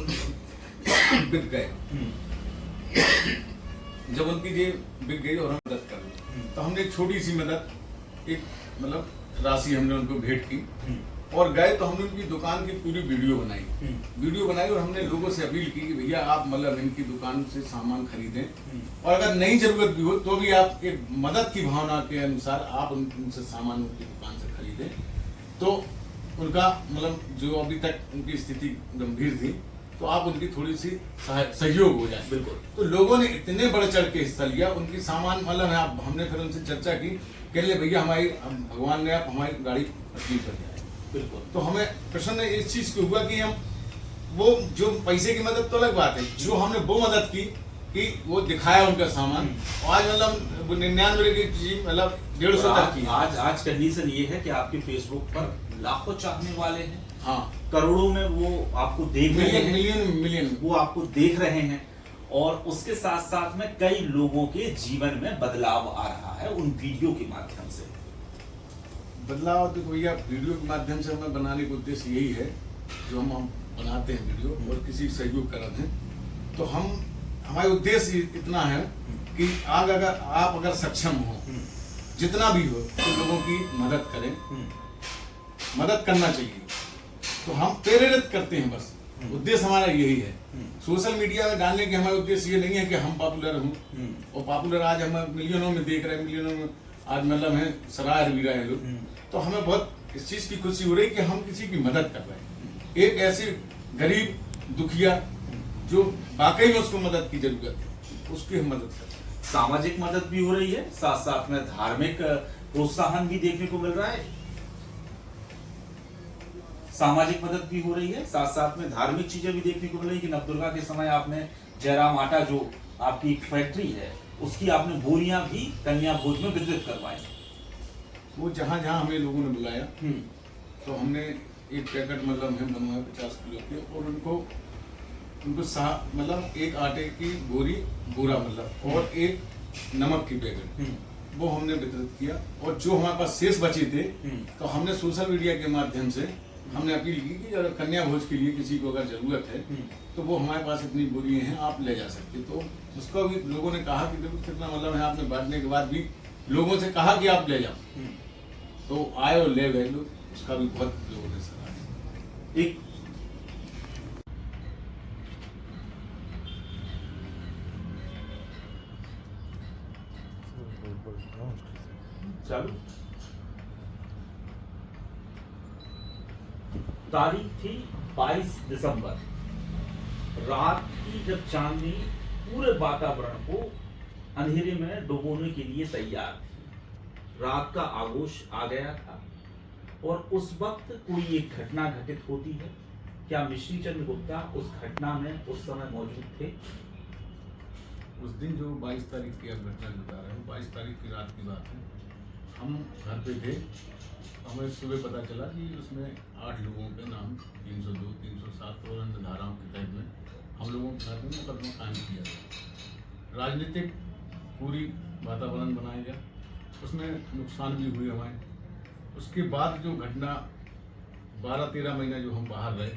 बिक गए। जब उनकी ये बिक गई और हम मदद कर दी, तो हमने एक छोटी सी मदद, एक मतलब राशि हमने उनको भेंट की और गए तो हमने उनकी दुकान की पूरी वीडियो बनाई और हमने लोगों से अपील की कि भैया आप मतलब इनकी दुकान से सामान खरीदें और अगर नई जरूरत भी हो तो भी आप एक मदद की भावना के अनुसार आप उनसे सामान उनकी दुकान से खरीदें। तो उनका मतलब जो अभी तक उनकी स्थिति गंभीर थी, तो आप उनकी थोड़ी सी सहयोग हो जाए। बिल्कुल। तो लोगों ने इतने बढ़ चढ़ के हिस्सा लिया, उनकी सामान मतलब हमने फिर उनसे चर्चा की, कह ले भैया हमारी भगवान ने आप हमारी गाड़ी अपनी कर दिया है। बिल्कुल। तो हमें प्रसन्न इस चीज को हुआ कि हम वो जो पैसे की मदद तो अलग बात है, जो हमने वो मदद की कि वो दिखाया उनका सामान। आज मतलब 99 की चीज मतलब 150 तक की। आज कंडीशन ये है कि आपके फेसबुक पर लाखों चाहने वाले हैं, हाँ, करोड़ों में वो आपको देख रहे हैं, मिलियन वो आपको देख रहे हैं, और उसके साथ साथ में कई लोगों के जीवन में बदलाव आ रहा है उन वीडियो के माध्यम से। बदलाव तो भैया वीडियो के माध्यम से हमें बनाने का उद्देश्य यही है, जो हम बनाते हैं वीडियो और किसी सहयोग करते हैं, तो हमारा उद्देश्य इतना है कि अगर आप सक्षम हो, जितना भी हो, तो लोगों की मदद करें, मदद करना चाहिए। तो हम प्रेरित करते हैं, बस उद्देश्य हमारा यही है। सोशल मीडिया में डालने के हमारा उद्देश्य ये नहीं है कि हम पॉपुलर हों, और पॉपुलर आज हम मिलियनों में देख रहे हैं, मिलियनों में आज मतलब है सराह भी रहे हैं लोग। तो हमें बहुत इस चीज की खुशी हो रही है कि हम किसी की मदद कर रहे हैं, एक ऐसे गरीब दुखिया जो वाकई में उसको मदद की जरूरत है, उसकी हम मदद कर रहे हैं। सामाजिक मदद भी हो रही है, साथ साथ में धार्मिक प्रोत्साहन भी देखने को मिल रहा है। सामाजिक मदद भी हो रही है, साथ साथ में धार्मिक चीजें भी देखने को मिल रही है कि नवदुर्गा के समय आपने जयराम आटा, जो आपकी फैक्ट्री है, उसकी आपने बोरियां भी कन्या भोज में वितरित करवाई। वो जहाँ जहाँ हमें लोगों ने बुलाया, तो हमने एक पैकेट मतलब है बनवाया 50 किलो के, और उनको मतलब एक आटे की बोरा मतलब और एक नमक की पैकेट, वो हमने वितरित किया। और जो हमारे पास शेष बचे थे, तो हमने सोशल मीडिया के माध्यम से हमने अपील की कि अगर कन्या भोज के लिए किसी को अगर जरूरत है तो वो हमारे पास इतनी बोरियां हैं, आप ले जा सकते। तो उसका भी लोगों ने कहा कि देखो कितना मतलब है, आपने बांटने के बाद भी लोगों से कहा कि आप ले जाओ, तो आए और ले गए लोग, उसका भी बहुत लोगों ने सराहा। एक चालू तारीख थी 22 दिसंबर, रात की जब चांदनी पूरे वातावरण को अंधेरे में डुबोने के लिए तैयार थी। रात का आगोश आ गया था और उस वक्त कोई एक घटना घटित होती है। क्या मिश्री चंद्र गुप्ता उस घटना में उस समय मौजूद थे? उस दिन जो 22 तारीख की आप घटना बता रहे हैं, 22 तारीख की रात की बात है। हम घर पे थे, हमें सुबह पता चला कि उसमें 8 लोगों के नाम 302, 307 और अन्य धाराओं के तहत में हम लोगों के साथ में मुकदमा कायम किया गया। राजनीतिक पूरी वातावरण बनाया गया, उसमें नुकसान भी हुए हमारे। उसके बाद जो घटना 12-13 महीना जो हम बाहर रहे,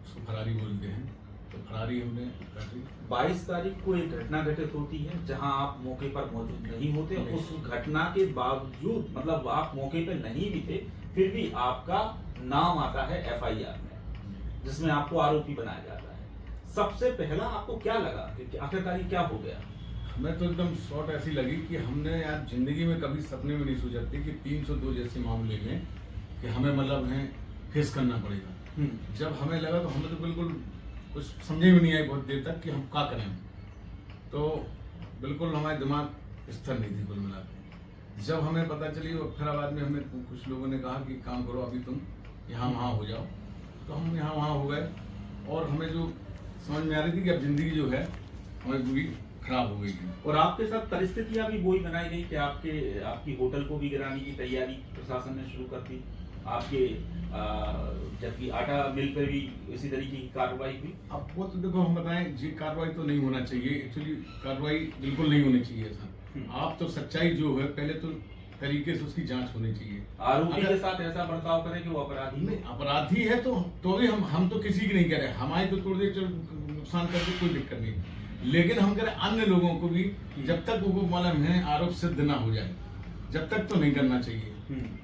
उसको फरारी बोलते हैं, तो फरारी हमने काटी। 22 तारीख को एक घटना घटित होती है जहां आप मौके पर मौजूद नहीं होते। उस घटना के बावजूद, मतलब आप मौके पे नहीं भी थे, फिर भी आपका नाम आता है एफआईआर में, जिसमें आपको आरोपी बनाया जाता है। सबसे पहला आपको क्या लगा कि आखिरकार क्या हो गया? हमें तो एकदम शॉर्ट ऐसी लगी कि हमने यार जिंदगी में कभी सपने में नहीं सोचा थी कि 302 जैसे मामले में कि हमें मतलब है फेस करना पड़ेगा। जब हमें लगा तो हमें तो बिल्कुल कुछ समझे भी नहीं आई बहुत देर तक कि हम क्या करें। तो बिल्कुल हमारे दिमाग स्थिर नहीं थी कुल मिला के। जब हमें पता चली और फिर बाद में हमें कुछ लोगों ने कहा कि काम करो, अभी तुम यहाँ वहाँ हो जाओ, तो हम यहाँ वहाँ हो गए। और हमें जो समझ में आ रही थी कि अब जिंदगी जो है हमें पूरी खराब हो गई थी। और आपके साथ परिस्थितियां भी वही बनाई गई कि आपकी होटल को भी गिराने की तैयारी प्रशासन ने शुरू कर दी। आपके जबकि आटा मिल पर भी इसी तरीके की कार्रवाई हुई। अब वो तो देखो हम बताएं, ये कार्रवाई तो नहीं होना चाहिए, एक्चुअली कार्रवाई बिल्कुल नहीं होनी चाहिए ऐसा। आप तो सच्चाई जो है पहले तो तरीके से उसकी जांच होनी चाहिए। आरोपी के साथ ऐसा बर्ताव करें कि वो अपराधी नहीं, अपराधी है तो भी हम तो किसी की नहीं कह रहे, हमारी तो तोड़ दे नुकसान करके कोई दिक्कत नहीं, लेकिन हम कह रहे अन्य लोगों को भी जब तक वो मालूम है आरोप सिद्ध ना हो जाए जब तक तो नहीं करना चाहिए।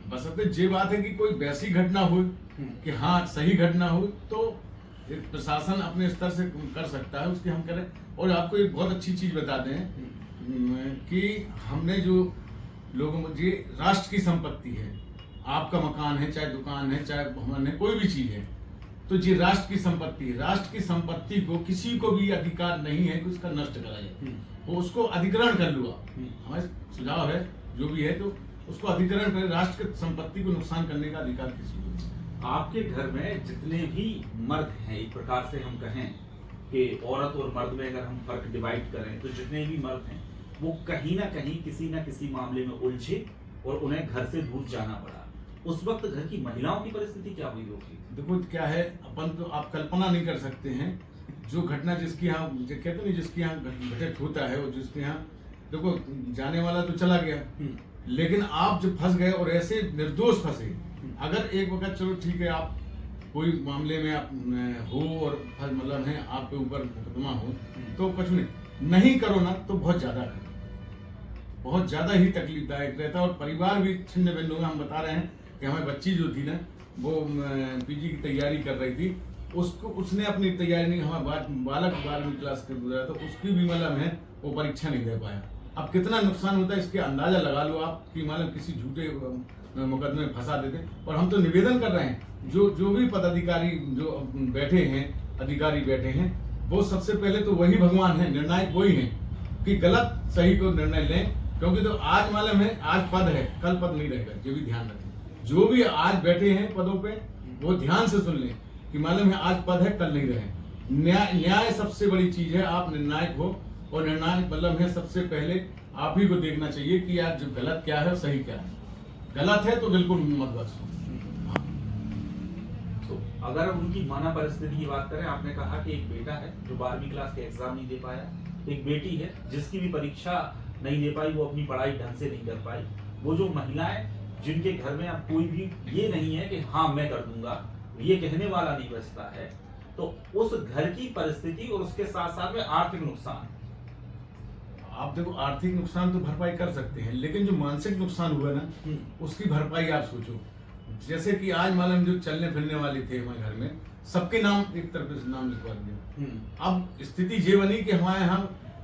बशर्ते ये बात है कि कोई वैसी घटना हो कि हाँ सही घटना हो तो प्रशासन अपने स्तर से कर सकता है, उसकी हम करें। और आपको एक बहुत अच्छी चीज बता दें कि हमने जो लोगों को, ये राष्ट्र की संपत्ति है, आपका मकान है, चाहे दुकान है, चाहे भवन है, कोई भी चीज है, तो ये राष्ट्र की संपत्ति है। राष्ट्र की संपत्ति को किसी को भी अधिकार नहीं है कि उसका नष्ट करा जाए। वो उसको अधिग्रहण कर लो आप, हमारे सुझाव है जो भी है, तो उसको अधिग्रहण करें। राष्ट्र की संपत्ति को नुकसान करने का अधिकार किसी को नहीं। आपके घर में जितने भी मर्द हैं, एक प्रकार से हम कहें कि औरत और मर्द में अगर हम फर्क डिवाइड करें तो जितने भी मर्द हैं वो कहीं ना कहीं किसी न किसी मामले में उलझे और उन्हें घर से दूर जाना पड़ा। उस वक्त घर की महिलाओं की परिस्थिति क्या हुई होगी? देखो क्या है, अपन तो आप कल्पना नहीं कर सकते हैं जो घटना जिसकी यहाँ कहते नहीं, जिसके यहाँ घटित होता है और जिसके यहाँ देखो जाने वाला तो चला गया, लेकिन आप जब फंस गए और ऐसे निर्दोष फंसे। अगर एक वक्त चलो ठीक है आप कोई मामले में आप हो और मतलब है आपके ऊपर मुकदमा हो तो कुछ नहीं करो ना तो बहुत ज्यादा ही तकलीफदायक रहता है। और परिवार भी छिन्न भिन्न होगा। हम बता रहे हैं कि हमारी बच्ची जो थी ना वो पीजी की तैयारी कर रही थी, उसने अपनी तैयारी नहीं, हमारा बालक 12वीं क्लास के गुजरा तो उसकी भी मतलब है वो परीक्षा नहीं दे पाया। अब कितना नुकसान होता है इसके अंदाजा लगा लो आप कि मतलब किसी झूठे मुकदमे में फंसा देते। और हम तो निवेदन कर रहे हैं जो भी पदाधिकारी जो बैठे हैं, अधिकारी बैठे हैं, वो सबसे पहले तो वही भगवान है, निर्णायक वही है कि गलत सही को निर्णय लें। क्योंकि तो आज मालूम है आज पद है कल पद नहीं रहेगा, ये भी ध्यान रखें। जो भी आज बैठे हैं पदों पे वो ध्यान से सुन लें कि मालूम है आज पद है कल नहीं रहे। न्याय सबसे बड़ी चीज है, आप निर्णायक हो और निर्णायक मतलब है सबसे पहले आप ही को देखना चाहिए कि आज जो गलत क्या है सही क्या है। गलत है तो बिल्कुल मत बख्शो। तो अगर उनकी मानव परिस्थिति की बात करें, आपने कहा कि एक बेटा है जो 12वीं क्लास के एग्जाम नहीं दे पाया, एक बेटी है जिसकी भी परीक्षा नहीं दे पाई, वो अपनी पढ़ाई ढंग से नहीं कर पाई। वो जो महिलाएं जिनके घर में अब कोई भी ये नहीं है कि हाँ मैं कर दूंगा, ये कहने वाला नहीं बचता है, तो उस घर की परिस्थिति और उसके साथ साथ में आर्थिक नुकसान। आप देखो, आर्थिक नुकसान तो भरपाई कर सकते हैं, लेकिन जो मानसिक नुकसान हुआ ना, उसकी भरपाई आप सोचो। जैसे कि आज मालूम जो चलने फिरने वाले थे हमारे घर में, सबके नाम एक तरफ से नाम लिखवा दिया। अब स्थिति ये बनी कि हमारे यहाँ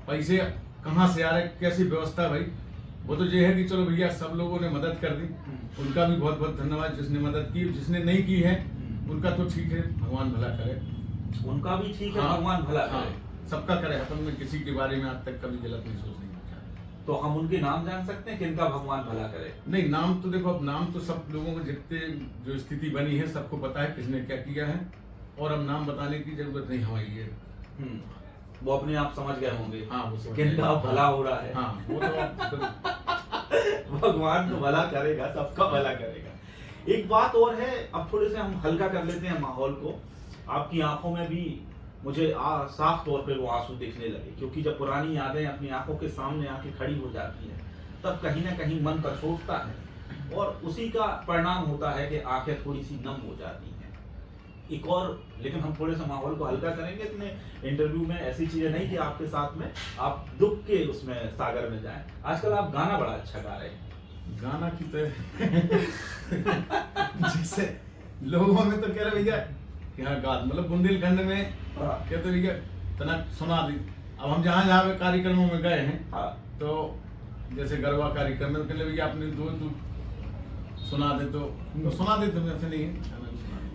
पैसे कहाँ से आ रहे, कैसी व्यवस्था भाई, वो तो ये है कि चलो भैया सब लोगों ने मदद कर दी, उनका भी बहुत बहुत धन्यवाद जिसने मदद की। जिसने नहीं की है उनका तो ठीक है, भगवान भला करे, उनका भी ठीक है। हाँ, भगवान भला हाँ, करे, सबका करे। अपन में किसी के बारे में आज तक कभी गलत नहीं सोच नहीं किया। तो हम उनके नाम जान सकते हैं किनका भगवान भला करे? नहीं, नाम तो देखो, अब नाम तो सब लोगों को जितने जो स्थिति बनी है सबको पता है किसने क्या किया है, और अब नाम बताने की जरूरत नहीं हमारी है। वो अपने आप समझ गए होंगे, हाँ, वो समझ किनका गए। भला हो रहा है। हाँ, वो तो भगवान तो भला करेगा, सबका भला करेगा। एक बात और है, अब थोड़े से हम हल्का कर लेते हैं माहौल को। आपकी आंखों में भी मुझे साफ तौर पे वो आंसू दिखने लगे, क्योंकि जब पुरानी यादें अपनी आंखों के सामने आके खड़ी हो जाती हैं, तब कहीं ना कहीं मन पर छोड़ता है, और उसी का परिणाम होता है कि आंखें थोड़ी सी नम हो जाती हैं। एक और, लेकिन हम थोड़े से माहौल को हल्का करेंगे इतने इंटरव्यू में, ऐसी चीजें नहीं कि आपके साथ में आप दुख के उसमें सागर में जाएं। आजकल आप गाना बड़ा अच्छा गा रहे हैं। गाना की तो जैसे लोगों में तो कह रहे भैया कि हाँ गा, मतलब बुंदेलखंड में कहते भैया तना सुना दी। अब हम जहाँ जहाँ पे कार्यक्रमों में गए हैं, तो जैसे गरबा कार्यक्रम में कहले भैया अपने दो तू सुना दे, तो सुना दे, तुम्हें ऐसे नहीं है।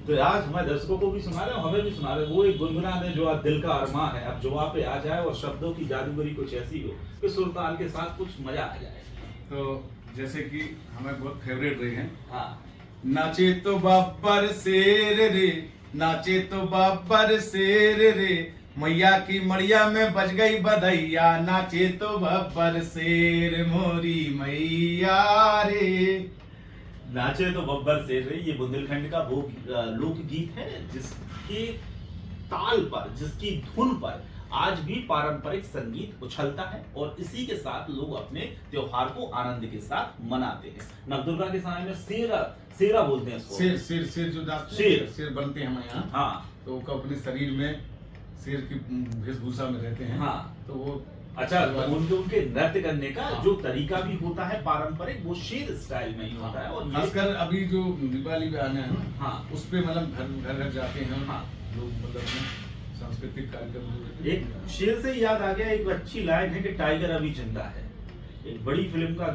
तो आज हमारे दर्शकों को भी सुना रहे हो, हमें भी सुना रहे हो, वो एक गुनगुना दे जो आज दिल का अरमा है, अब जवाब पे आ जाए और शब्दों की जादूगरी कुछ ऐसी हो कि सुरताल के साथ कुछ मजा आ जाए। तो जैसे कि हमें बहुत फेवरेट रही है। हाँ। नाचे तो बाबर शेर रे, नाचे तो बाबर शेर रे, मैया की मड़िया में बज गई बधैया, नाचे तो बाबर शेर मोरी मैया रे। नाचे तो बब्बर शेर रे, ये बुंदेलखंड का वो लोकगीत है जिसकी ताल पर, जिसकी धुन पर आज भी पारंपरिक संगीत उछलता है, और इसी के साथ लोग अपने त्योहार को आनंद के साथ मनाते हैं। नवदुर्गा के समय में सेरा बोलते हैं इसको। शेर जो शेर बनते हैं हमारे यहाँ। हाँ, तो वो अपने शरीर में शेर की वेशभूषा में रहते हैं। हाँ, तो वो अच्छा, उनके नृत्य करने का जो तरीका भी होता है पारंपरिक, वो शेर स्टाइल में ही होता है। और खासकर अभी जो दिवाली में आने हैं, हाँ, उस पे मतलब घर घर जाते हैं, हाँ, लोग मतलब सांस्कृतिक कार्यक्रम। एक शेर से याद आ गया, एक अच्छी लाइन है कि टाइगर अभी जिंदा है। एक बड़ी फिल्म का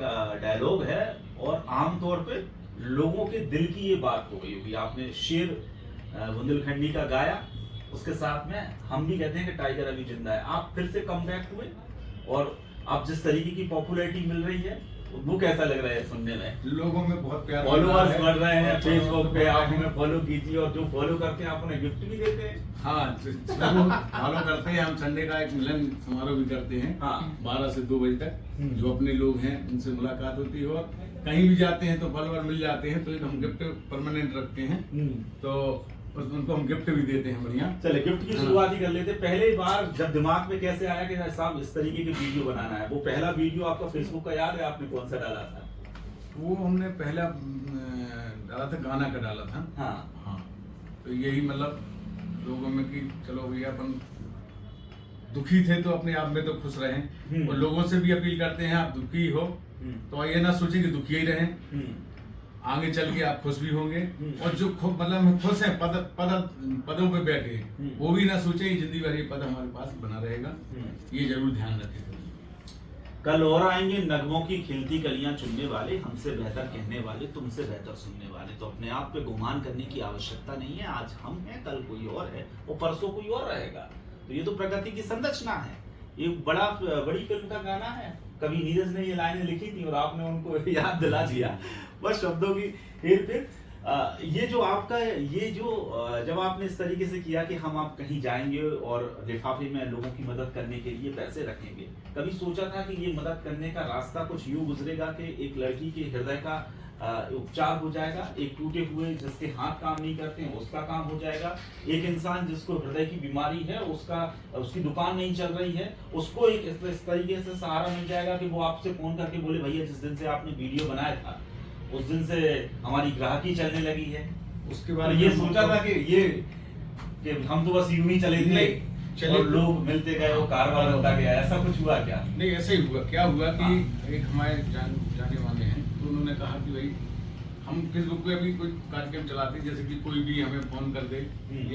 डायलॉग है, और आमतौर पे लोगों के दिल की ये बात हो गई होगी। आपने शेर बुंदेलखंडी का गाया, उसके साथ में हम भी कहते हैं कि टाइगर अभी जिंदा है। आप फिर से कमबैक हुए, और अब जिस तरीके की पॉपुलैरिटी मिल रही है, वो कैसा लग रहा है सुनने में? लोगों में बहुत प्यार, फॉलोअर्स बढ़ रहे हैं फेसबुक पे, आप हमें फॉलो कीजिए, और जो फॉलो करते हैं आप उन्हें गिफ्ट भी देते हैं। हाँ, फॉलो करते हैं। हम संडे का एक मिलन समारोह भी करते हैं, हाँ, 12 से 2 बजे तक। जो अपने लोग हैं उनसे मुलाकात होती है, और कहीं भी जाते हैं तो फॉलोअर मिल जाते हैं, तो हम गिफ्ट परमानेंट रखते हैं, तो उनको हम गिफ्ट भी देते हैं बढ़िया। चले गिफ्ट की शुरुआत ही कर लेते। पहले बार जब दिमाग में कैसे आया कि साहब इस तरीके की वीडियो बनाना है? वो पहला वीडियो आपका फेसबुक का याद है, आपने कौन सा डाला था? वो हमने पहला डाला था, गाना का डाला था। हाँ, तो यही मतलब लोगों में कि चलो भैया अपन दुखी थे तो अपने आप में तो खुश रहें, और लोगों से भी अपील करते हैं आप दुखी हो तो ये ना सोचिए कि दुखी ही रहें, आगे चल के आप खुश भी होंगे। और जो मतलब खुश हैं पदों पे बैठे, वो भी ना सोचे जिंदगी भर ये पद हमारे पास बना रहेगा, ये जरूर ध्यान रखें। कल और आएंगे नगमों की खिलती कलियां चुनने वाले, हमसे बेहतर कहने वाले, तुमसे बेहतर सुनने वाले। तो अपने आप पे गुमान करने की आवश्यकता नहीं है। आज हम हैं, कल कोई और है, वो परसों कोई और रहेगा। तो ये तो प्रकृति की संरचना है। ये बड़ी फिल्म का गाना है, कभी नीरज ने ये लाइनें लिखी थी और आपने उनको याद दिला दिया, बस शब्दों की हेर फेर। ये जो आपका जब आपने इस तरीके से किया कि हम आप कहीं जाएंगे और लिफाफे में लोगों की मदद करने के लिए पैसे रखेंगे, कभी सोचा था कि ये मदद करने का रास्ता कुछ यूं गुजरेगा कि एक लड़की के हृदय का उपचार हो जाएगा, एक टूटे हुए जिसके हाथ काम नहीं करते हैं उसका काम हो जाएगा, एक इंसान जिसको हृदय की बीमारी है उसकी दुकान नहीं चल रही है उसको एक इस तरीके से सहारा मिल जाएगा कि वो आपसे फोन करके बोले भैया जिस दिन से आपने वीडियो बनाया था उस दिन से हमारी ग्राहकी चलने लगी है। उसके तो बाद ये सोचा था कि हम तो बस यूं ही चले थे चले और लोग मिलते गए, वो कारवां बनता गया, ऐसा कुछ हुआ क्या? नहीं, ऐसे ही हुआ। क्या हुआ कि हाँ। एक हमारे जाने वाले हैं, तो उन्होंने कहा कि भाई हम फेसबुक पे अभी कोई कार्यक्रम चलाते हैं, जैसे कि कोई भी हमें फोन कर दे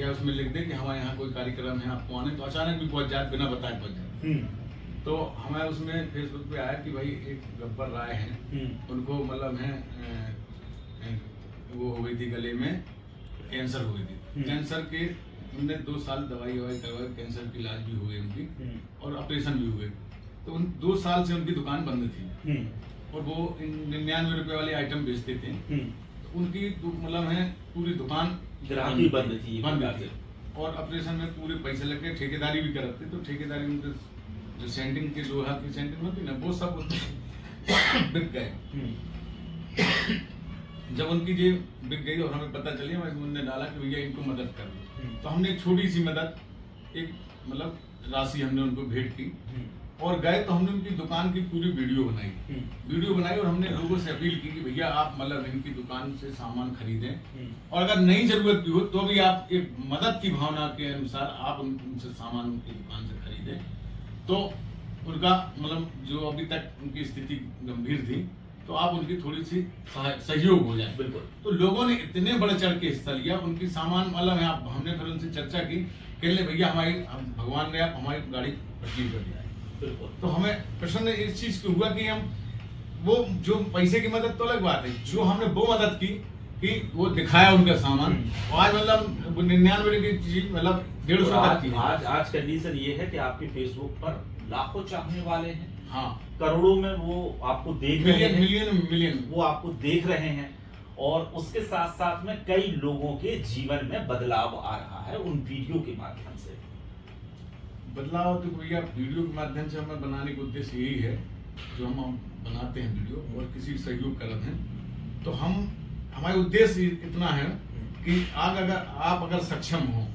या उसमें लिख दे कि हमारे यहाँ कोई कार्यक्रम है, आपको आने, तो अचानक भी पहुंच जाए, बिना बताए पहुंच जाए। तो हमें उसमें फेसबुक पे आया कि भाई एक गब्बर राय हैं, उनको मतलब है वो हो गई थी, गले में कैंसर हो गई थी। कैंसर के उनने 2 साल दवाई करवाई, कैंसर की इलाज भी हुए उनकी और ऑपरेशन भी हुए। तो उन 2 साल से उनकी दुकान बंद थी और वो 99 रुपए वाले आइटम बेचते थे। तो उनकी मतलब है पूरी दुकान ग्राहकी बंद थी। और ऑपरेशन में पूरे पैसे लग गए, ठेकेदारी भी करते। तो ठेकेदारी में जो सेंटिंग की लोहा की सेंटिंग होती ना, वो सब बिक गए। जब उनकी ये बिक गई और हमें पता चली, उन्होंने डाला कि भैया इनको मदद कर दो। तो हमने छोटी सी मदद, एक मतलब राशि हमने उनको भेंट की और गए। तो हमने उनकी दुकान की पूरी वीडियो बनाई और हमने लोगों से अपील की कि भैया आप मतलब इनकी दुकान से सामान खरीदें और अगर नई जरूरत भी हो तो भी आप एक मदद की भावना के अनुसार आप उनसे सामान उनकी दुकान से खरीदें। तो उनका मतलब जो अभी तक उनकी स्थिति गंभीर थी, तो आप उनकी थोड़ी सी सहयोग हो जाए। बिल्कुल। तो लोगों ने इतने बढ़ चढ़ के हिस्सा लिया, उनकी सामान मतलब हमने फिर उनसे चर्चा की, कहने भैया भगवान ने आप हमारी गाड़ी पटरी कर दिया है। बिल्कुल। तो हमें प्रश्न इस चीज को हुआ कि हम वो जो पैसे की मदद तो अलग बात है, जो हमने वो मदद की कि वो दिखाया उनका सामान। आज मतलब 99 की चीज मतलब 150 तक की। आज कंडीशन ये है कि आपके फेसबुक पर लाखों चाहने वाले हैं। हाँ, करोड़ों में वो आपको देख रहे हैं, मिलियन वो आपको देख रहे हैं और उसके साथ साथ में कई लोगों के जीवन में बदलाव आ रहा है उन वीडियो के माध्यम से। बदलाव तो भैया वीडियो के माध्यम से हमें बनाने का उद्देश्य यही है, जो हम बनाते हैं वीडियो और किसी सहयोग करते हैं, तो हमारे उद्देश्य इतना है कि आप अगर सक्षम हो,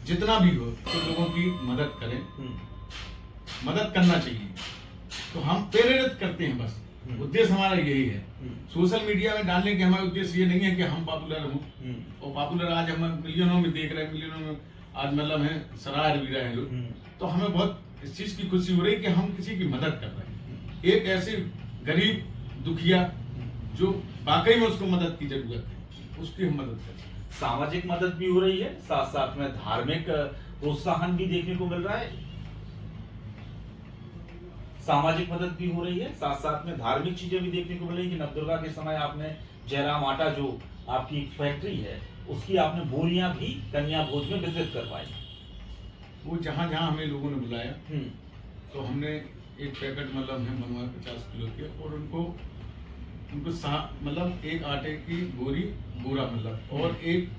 जितना भी हो, तो लोगों की मदद करें। मदद करना चाहिए, तो हम प्रेरित करते हैं। बस उद्देश्य हमारा यही है। सोशल मीडिया में डालने के हमारा उद्देश्य ये नहीं है कि हम पॉपुलर हों, और पॉपुलर आज हम मिलियनों में देख रहे हैं, मिलियनों में आज मतलब है सराह भी रहे हैं लोग। तो हमें बहुत इस चीज की खुशी हो रही है कि हम किसी की मदद कर रहे हैं, एक ऐसे गरीब दुखिया जो वाकई में उसको मदद की जरूरत है, उसकी हम मदद कर रहे हैं। सामाजिक मदद भी हो रही है, साथ साथ में धार्मिक प्रोत्साहन भी देखने को मिल रहा है। सामाजिक मदद भी हो रही है, साथ साथ में धार्मिक चीजें भी देखने को मिल रही है कि नवदुर्गा के समय आपने जयराम आटा, जो आपकी फैक्ट्री है, उसकी आपने बोरियां भी कन्या भोज में वितरित करवाई। वो जहाँ जहाँ हमें लोगों ने बुलाया, तो हमने एक पैकेट मतलब है बनवाए 50 किलो के, और उनको मतलब एक आटे की बोरा मतलब और एक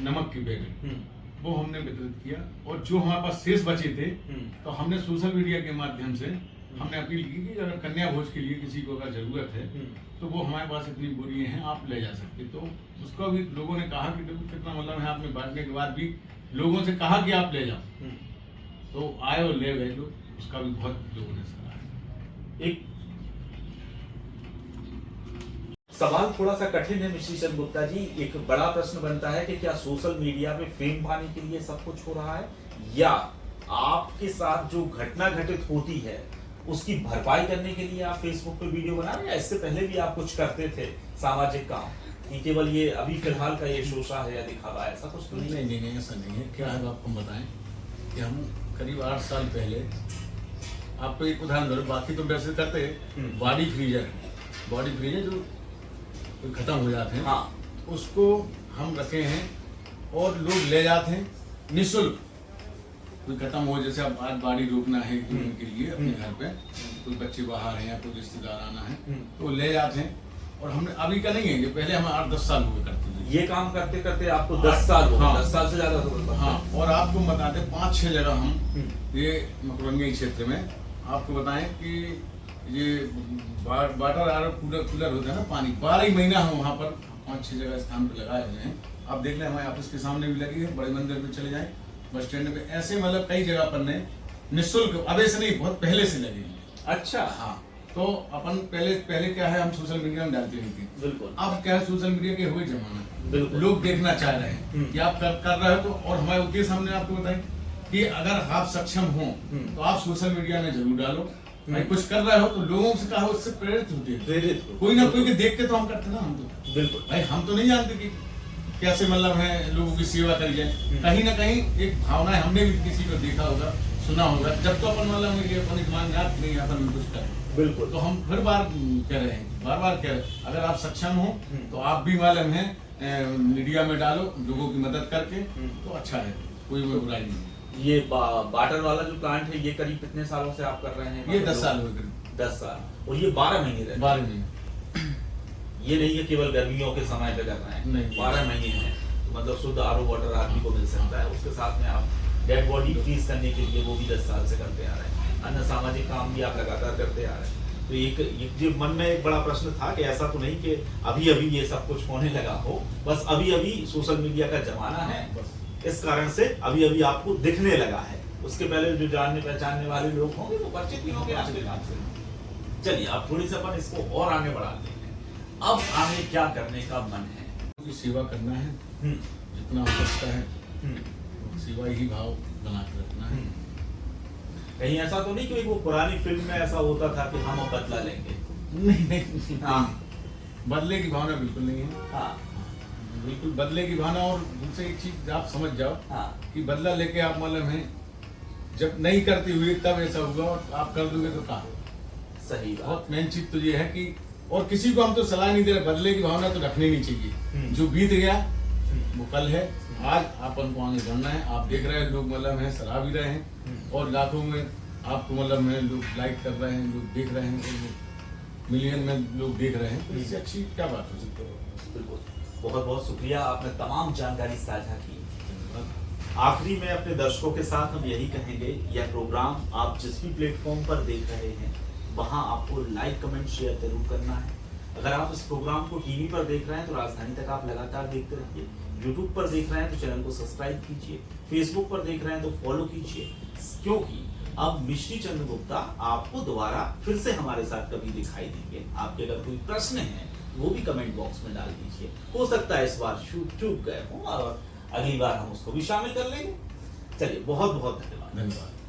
नमक की पैकेट, वो हमने वितरित किया। और जो हमारे पास शेष बचे थे, तो हमने सोशल मीडिया के माध्यम से हमने अपील की कि अगर कन्या भोज के लिए किसी को अगर जरूरत है, तो वो हमारे पास इतनी बोरियां हैं, आप ले जा सकते। तो उसका भी लोगों ने कहा कि देखो कितना मतलब है, आपने बांटने के बाद भी लोगों से कहा कि आप ले जाओ, तो आए और ले गए लोग, उसका भी बहुत लोगों ने सराहा। एक सवाल थोड़ा सा कठिन है मिश्री चंद गुप्ता जी, एक बड़ा प्रश्न बनता है कि क्या सोशल मीडिया पे फेम पाने के लिए सब कुछ हो रहा है, या आपके साथ जो घटना घटित होती है उसकी भरपाई करने के लिए आप फेसबुक पे वीडियो बना रहे हैं, या इससे पहले भी आप कुछ करते थे सामाजिक काम, कि केवल ये अभी फिलहाल का ये शोषा है या दिखावा है, ऐसा कुछ तो नहीं? नहीं, ऐसा नहीं है। क्या है, आपको बताएं कि हम करीब 8 साल पहले, आपको एक उदाहरण दो, बाकी तो वैसे करते हैं, बॉडी फ्रीजर जो खत्म हो जाते हैं, हाँ, उसको हम रखे हैं और लोग ले जाते हैं निःशुल्क। कोई खत्म हो, जैसे अब आज बाड़ी रोकना है उनके लिए अपने घर पे, कोई बच्चे बाहर हैं या कोई रिश्तेदार आना है, तो ले जाते हैं। और हमने अभी का नहीं है, ये पहले हम 8-10 साल हुए करते थे ये काम करते करते आपको 10 साल हो गए। 10 साल से ज्यादा हो। हाँ, और आपको बताते 5-6 जगह हम ये मकरंगी क्षेत्र में आपको बताएं कि ये वाटर आर कूलर होता है ना, पानी 12 महीना हम वहाँ पर 5-6 जगह स्थान पर लगाए हुए हैं। आप देख लें, हमारे ऑफिस के सामने भी लगी है, बड़े मंदिर पे चले जाएं, बस स्टैंड पे, ऐसे मतलब कई जगह पर ने निःशुल्क, अब ऐसे नहीं, बहुत पहले से लगे हैं। अच्छा, हाँ, तो अपन पहले क्या है, हम सोशल मीडिया में डालते नहीं थे। बिल्कुल। अब क्या है, सोशल मीडिया के हुए जमाना, बिल्कुल। लोग देखना चाह रहे हैं कि आप कर रहे हो। तो और हमारे उद्देश्य हमने आपको बताया कि अगर आप सक्षम हो तो आप सोशल मीडिया में जरूर डालो। भाई कुछ कर रहे हो तो लोगों से कहा, उससे प्रेरित होते हैं। प्रेरित हो। कोई ना कोई के देख के तो हम करते ना। हम तो बिल्कुल भाई हम तो नहीं जानते कि कैसे मतलब है लोगों की सेवा करिए। कहीं ना कहीं एक भावना है, हमने भी किसी को देखा होगा, सुना होगा। जब तो अपन मतलब ये अपन दिमाग में आती नहीं, अपन कुछ करें। बिल्कुल। तो हम फिर बार कह रहे हैं, बार बार कह रहे हैं, अगर आप सक्षम हो तो आप भी मालूम है मीडिया में डालो, लोगों की मदद करके, तो अच्छा है, कोई बुराई नहीं। ये बाटर वाला जो प्लांट है, ये करीब कितने सालों से आप कर रहे हैं? ये 10 साल हो गए। 10 साल। और ये 12 महीने रहते हैं? 12 महीने। ये नहीं है केवल गर्मियों के समय पे कर रहे हैं, नहीं। 12 महीने हैं। तो मतलब शुद्ध आरओ वाटर आदमी को मिल सकता है। उसके साथ में आप डेड बॉडी फ्रीज करने के लिए वो भी 10 साल से करते आ रहे हैं। अन्य सामाजिक काम भी आप लगातार करते आ रहे हैं। तो एक जो मन में एक बड़ा प्रश्न था कि ऐसा तो नहीं कि अभी अभी ये सब कुछ होने लगा हो, बस अभी अभी सोशल मीडिया का जमाना है, इस कारण से अभी अभी आपको दिखने लगा है। उसके पहले जो जानने पहचानने वाले लोग होंगे वो परिचित नहीं होंगे आपके काम से। चलिए अब थोड़ी सी अपन इसको और आगे बढ़ाते हैं। अब आगे क्या करने का मन है? की सेवा करना है, जितना हो सकता है सेवा ही भाव बना के रखना है। कहीं ऐसा तो नहीं कि वो पुरानी फिल्म में ऐसा होता था कि हम अब बदला लेंगे? नहीं, हाँ। बदले की भावना बिल्कुल नहीं है। हाँ बिल्कुल बदले की भावना। और दूसरी एक चीज आप समझ जाओ हाँ। कि बदला लेके आप मालूम है, जब नहीं करते हुए तब ऐसा हुआ, और आप कर दोगे तो कहा। सही बात। बहुत मेन चीज तो ये है कि, और किसी को हम तो सलाह नहीं दे रहे, बदले की भावना तो रखनी नहीं चाहिए। जो बीत गया वो कल है, आज अपन को आगे बढ़ना है। आप देख रहे हैं लोग मतलब है सराह भी रहे हैं, और लाखों में आपको मतलब में लोग लाइक कर रहे हैं, लोग देख रहे हैं, और मिलियन में लोग देख रहे हैं। तो इससे अच्छी क्या बात हो सकती है? बिल्कुल। बहुत बहुत शुक्रिया, आपने तमाम जानकारी साझा की। आखिरी में अपने दर्शकों के साथ हम यही कहेंगे, यह प्रोग्राम आप जिस भी प्लेटफॉर्म पर देख रहे हैं वहां आपको लाइक कमेंट शेयर जरूर करना है। अगर आप इस प्रोग्राम को टीवी पर देख रहे हैं तो राजधानी तक आप लगातार देखते रहिए। यूट्यूब पर देख रहे हैं तो चैनल को सब्सक्राइब कीजिए। फेसबुक पर देख रहे हैं तो फॉलो कीजिए, क्योंकि अब मिश्री चंद्र गुप्ता आपको दोबारा फिर से हमारे साथ कभी दिखाई देंगे। आपके अगर कोई प्रश्न है वो भी कमेंट बॉक्स में डाल दीजिए। हो सकता है इस बार चूक गए हों और अगली बार हम उसको भी शामिल कर लेंगे। चलिए बहुत बहुत धन्यवाद। धन्यवाद।